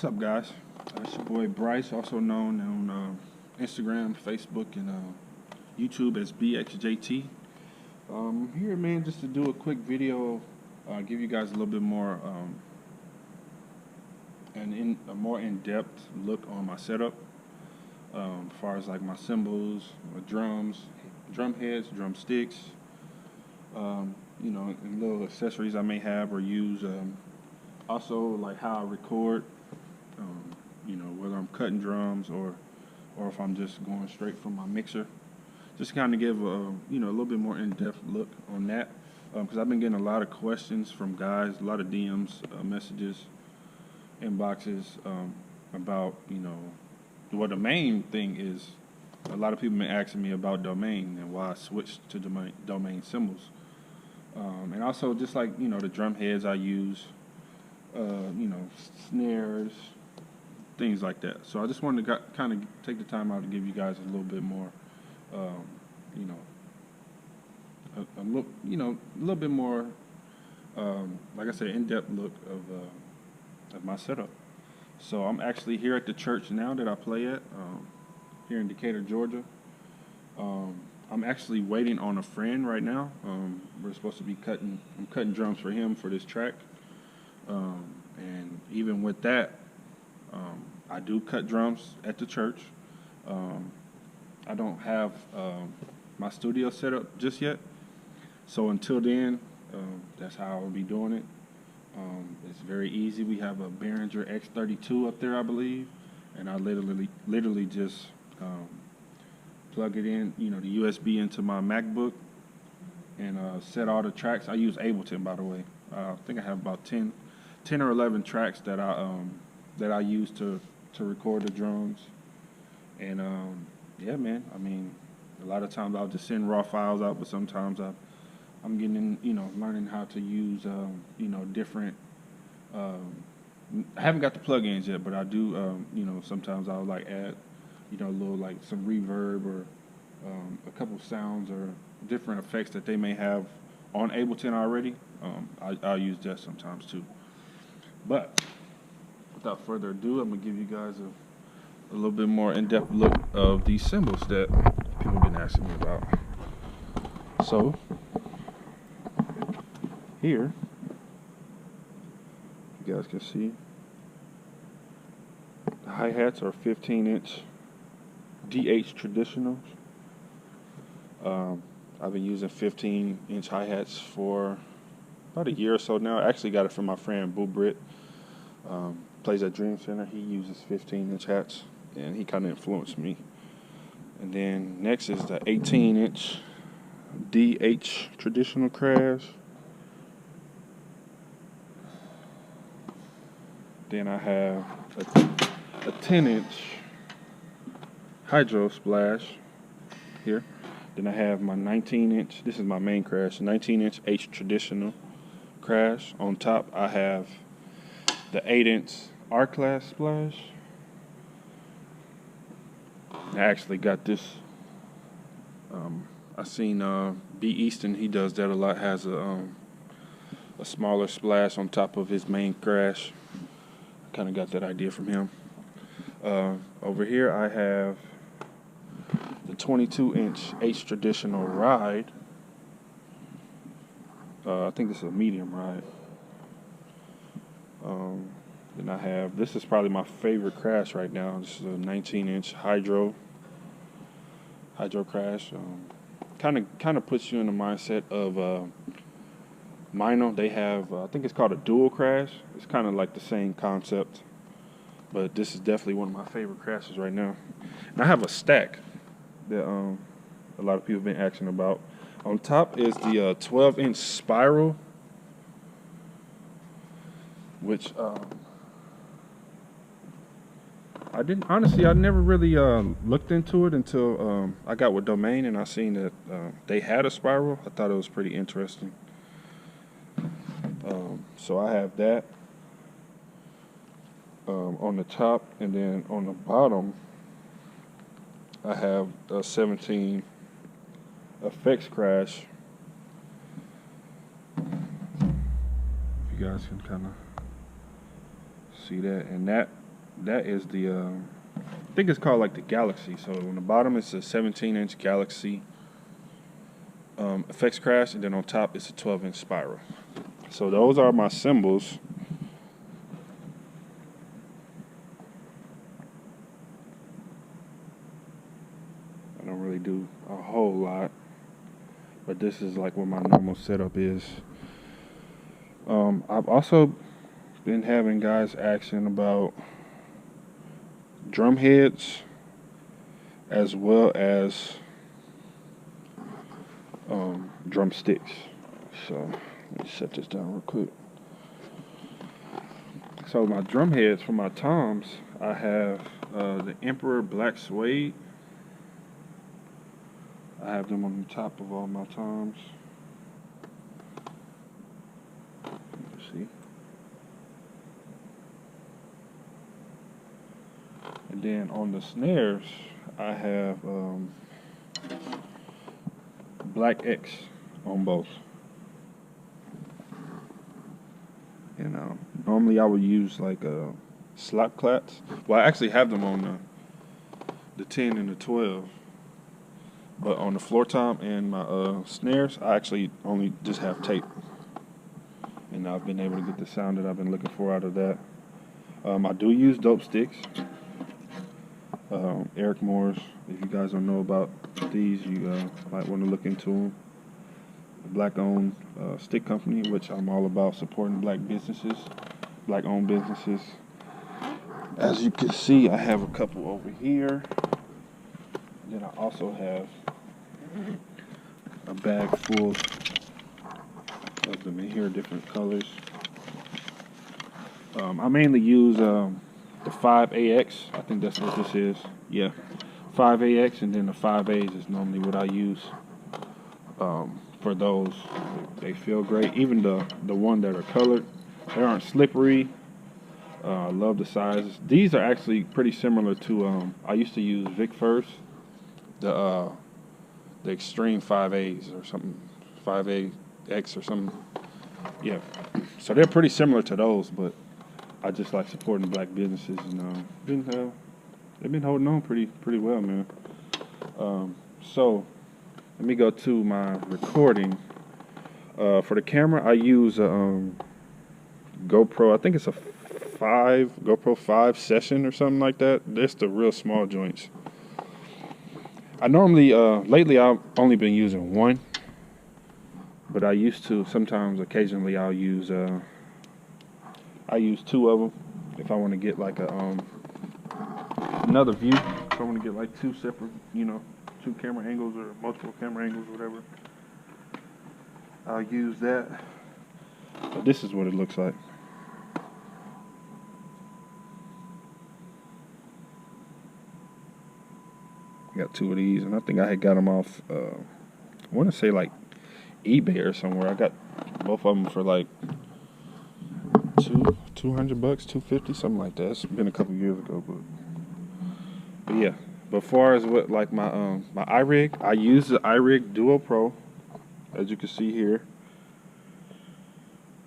What's up, guys? It's your boy Bryce, also known on Instagram, Facebook, and YouTube as BXJT. Here, man, just to do a quick video, give you guys a little bit more, a more in-depth look on my setup, as far as like my cymbals, my drums, drum heads, drum sticks, and little accessories I may have or use. Also, like how I record. Whether I'm cutting drums or if I'm just going straight from my mixer, just kind of give a little bit more in-depth look on that, because I've been getting a lot of questions from guys, a lot of DMs, messages, inboxes, about the main thing is a lot of people been asking me about domain and why I switched to domain cymbals, and also just like the drum heads I use, snares, things like that. So I just wanted to kind of take the time out to give you guys a little bit more, a little bit more, like I said, in-depth look of my setup. So I'm actually here at the church now that I play at, here in Decatur, Georgia. I'm actually waiting on a friend right now. We're supposed to be I'm cutting drums for him for this track. And even with that, I do cut drums at the church. I don't have my studio set up just yet. So until then, that's how I'll be doing it. It's very easy. We have a Behringer X32 up there, I believe. And I literally just plug it in, the USB into my MacBook and set all the tracks. I use Ableton, by the way. I think I have about 10 or 11 tracks that I use to record the drums. And yeah, man, I mean, a lot of times I'll just send raw files out, but sometimes I'm getting learning how to use different, I haven't got the plugins yet, but I do sometimes I'll like add a little like some reverb or a couple sounds or different effects that they may have on Ableton already. I'll use that sometimes too. But without further ado, I'm going to give you guys a little bit more in-depth look of these cymbals that people have been asking me about. So, here, you guys can see, the hi-hats are 15-inch DH traditionals. I've been using 15-inch hi-hats for about a year or so now. I actually got it from my friend Boo Britt. Plays at Dream Center. He uses 15-inch hats, and he kind of influenced me. And then next is the 18-inch DH traditional crash. Then I have a 10-inch hydro splash here. Then I have my 19-inch. This is my main crash. 19-inch H traditional crash. On top, I have the 8-inch R-Class splash. I actually got this. I seen B. Easton. He does that a lot. Has a smaller splash on top of his main crash. Kind of got that idea from him. Over here, I have the 22-inch H traditional ride. I think this is a medium ride. Then I have, this is probably my favorite crash right now. This is a 19-inch hydro crash. Kind of puts you in the mindset of Mino. They have, I think it's called a dual crash. It's kind of like the same concept, but this is definitely one of my favorite crashes right now. And I have a stack that a lot of people have been asking about. On top is the 12-inch spiral, which I never really looked into it until I got with Domain and I seen that they had a spiral. I thought it was pretty interesting. So I have that on the top, and then on the bottom I have a 17 effects crash. If you guys can kind of see that, and that that is the, I think it's called like the Galaxy. So on the bottom it's a 17-inch Galaxy effects crash, and then on top it's a 12-inch spiral. So those are my cymbals. I don't really do a whole lot, but this is like what my normal setup is. I've also been having guys asking about drum heads as well as drumsticks. So let me set this down real quick. So my drum heads for my toms, I have the Emperor Black Suede. I have them on the top of all my toms. Let's see. And then on the snares, I have Black X on both. And normally I would use like slap claps. Well, I actually have them on the 10 and the 12. But on the floor tom and my snares, I actually only just have tape. And I've been able to get the sound that I've been looking for out of that. I do use dope sticks. Eric Moore's. If you guys don't know about these, you might want to look into them. A black-owned stick company, which I'm all about supporting black businesses, black-owned businesses. As you can see, I have a couple over here. Then I also have a bag full of them in here, different colors. I mainly use the 5AX. I think that's what this is. Yeah, 5AX, and then the 5As is normally what I use for those. They feel great. Even the one that are colored, they aren't slippery. I love the sizes. These are actually pretty similar to I used to use Vic First, the Extreme 5As or something, 5AX or something. Yeah, so they're pretty similar to those, but I just like supporting black businesses, and they've been holding on pretty well, man. So let me go to my recording. For the camera, I use a GoPro. I think it's a GoPro 5 session or something like that. That's the real small joints. I normally, lately I've only been using one, but I used to, sometimes, occasionally I'll use, I use two of them if I want to get like another view. If I want to get like two separate, two camera angles or multiple camera angles, whatever. I'll use that. But this is what it looks like. Got two of these, and I think I had got them off, I want to say like eBay or somewhere. I got both of them for like $200, $250, something like that. It's been a couple years ago, but yeah. But far as what, like my irig, I use the irig Duo Pro, as you can see here,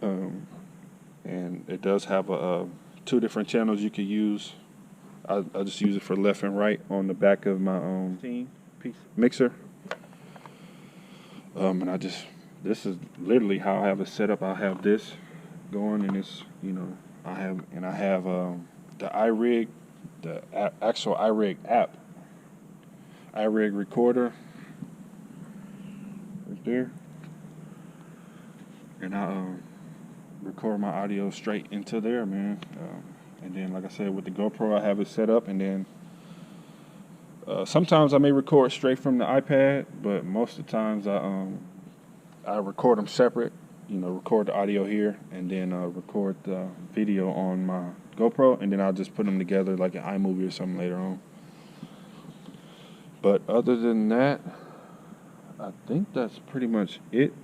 and it does have two different channels you can use. I just use it for left and right on the back of my piece mixer. And this is literally how I have it set up. I have this going, and it's, I have the irig, the actual irig app, irig recorder right there, and I record my audio straight into there, man. And then, like I said, with the GoPro, I have it set up, and then sometimes I may record straight from the iPad, but most of the times I record them separate. Record the audio here, and then record the video on my GoPro, and then I'll just put them together like an iMovie or something later on. But other than that, I think that's pretty much it.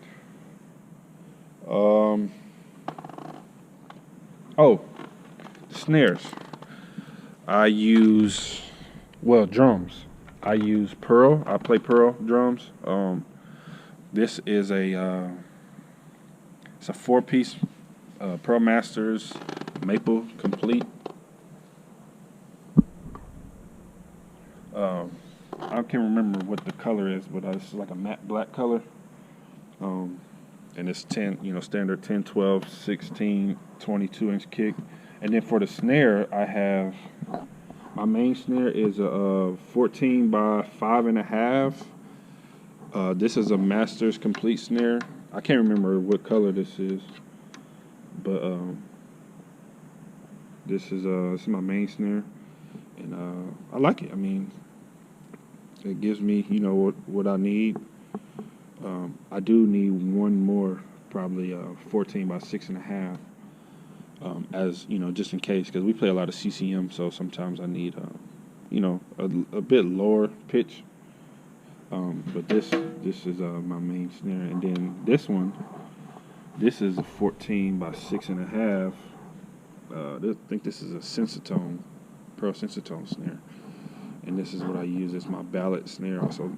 Snares. I use, drums. I use Pearl. I play Pearl drums. This is it's a 4-piece Pearl Masters Maple Complete. I can't remember what the color is, but it's like a matte black color. And it's 10, standard 10, 12, 16, 22-inch kick. And then for the snare, I have, my main snare is a 14 by 5.5. This is a Masters Complete snare. I can't remember what color this is, but this is my main snare, and I like it. I mean, it gives me, what I need. I do need one more, probably 14 by 6.5, as just in case, because we play a lot of CCM, so sometimes I need, a bit lower pitch. But this is my main snare, and then this is a 14 by 6.5. I think this is a Sensitone, Pearl Sensitone snare. And this is what I use as my ballad snare, also,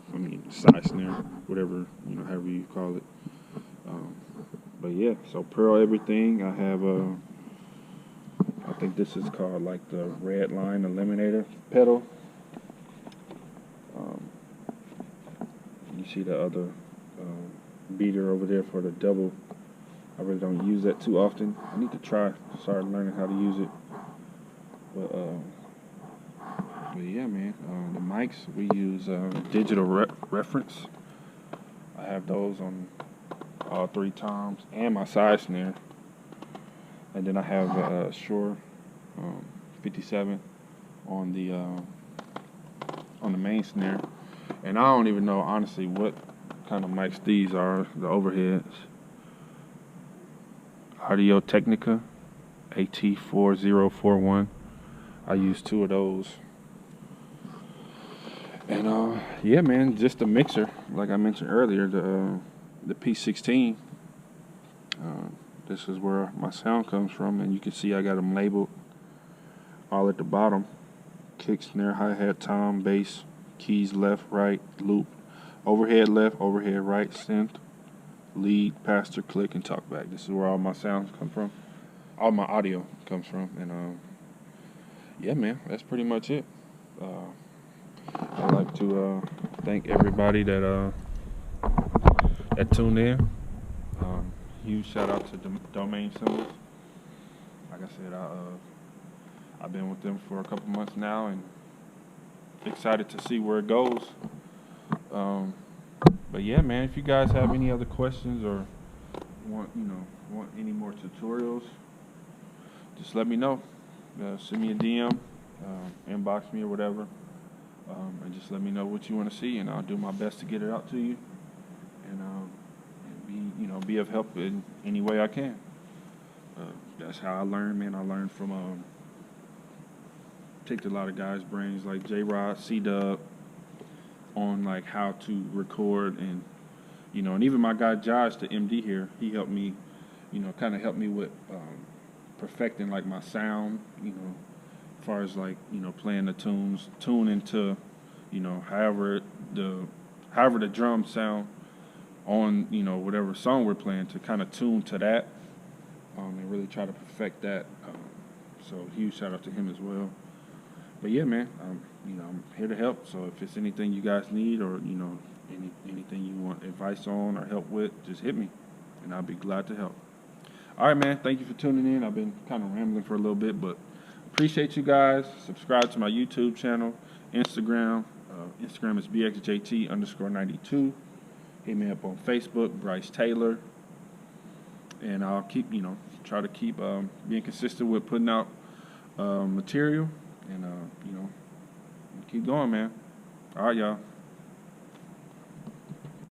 side snare, whatever, however you call it. But yeah, so Pearl everything. I have I think this is called like the Red Line Eliminator pedal. You see the other beater over there for the double. I really don't use that too often. I need to start learning how to use it. But yeah, man, the mics, we use digital reference. I have those on all 3 toms and my side snare. And then I have Shure 57 on the main snare. And I don't even know, honestly, what kind of mics these are, the overheads. Audio Technica AT4041. I use 2 of those. And yeah, man, just a mixer, like I mentioned earlier, the P16. This is where my sound comes from, and you can see I got them labeled all at the bottom. Kick, snare, hi-hat, tom, bass, keys left, right, loop, overhead left, overhead right, synth, lead, pastor, click, and talkback. This is where all my sounds come from. All my audio comes from. And yeah, man, that's pretty much it. I'd like to thank everybody that tuned in. Huge shout out to Domain Cymbals. Like I said, I've been with them for a couple months now, and excited to see where it goes. But yeah, man, if you guys have any other questions or want any more tutorials, just let me know. Send me a DM, inbox me or whatever, and just let me know what you want to see, and I'll do my best to get it out to you, and be of help in any way I can. That's how I learn, man. I learned from picked a lot of guys' brains like J-Rod, C-Dub, on like how to record, and and even my guy Josh, the MD here, he helped me, kind of helped me with perfecting like my sound, as far as like playing the tunes, tuning to, however the drums sound on whatever song we're playing, to kind of tune to that, and really try to perfect that. So huge shout out to him as well. But yeah, man, I'm here to help. So if it's anything you guys need, or anything you want advice on or help with, just hit me, and I'll be glad to help. All right, man. Thank you for tuning in. I've been kind of rambling for a little bit, but appreciate you guys. Subscribe to my YouTube channel, Instagram. Instagram is BXJT_92. Hit me up on Facebook, Bryce Taylor, and I'll keep try to keep being consistent with putting out material. And, keep going, man. All right, y'all.